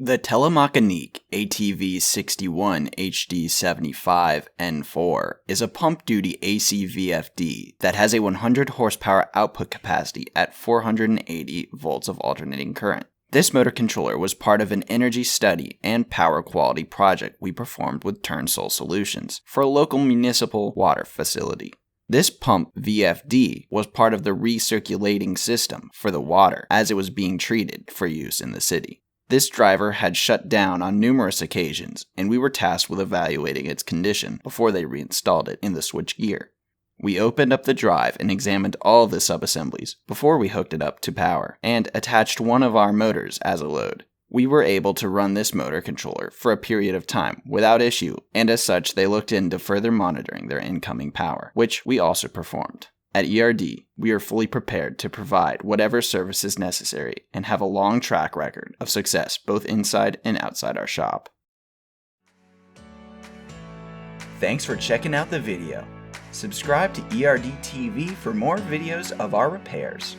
The Telemecanique ATV61hd75n4 is a pump-duty AC VFD that has a 100 horsepower output capacity at 480 volts of alternating current. This motor controller was part of an energy study and power quality project we performed with Turnsole Solutions for a local municipal water facility. This pump VFD was part of the recirculating system for the water as it was being treated for use in the city. This driver had shut down on numerous occasions, and we were tasked with evaluating its condition before they reinstalled it in the switchgear. We opened up the drive and examined all of the subassemblies before we hooked it up to power, and attached one of our motors as a load. We were able to run this motor controller for a period of time without issue, and as such they looked into further monitoring their incoming power, which we also performed. At ERD, we are fully prepared to provide whatever service is necessary and have a long track record of success both inside and outside our shop. Thanks for checking out the video. Subscribe to ERD TV for more videos of our repairs.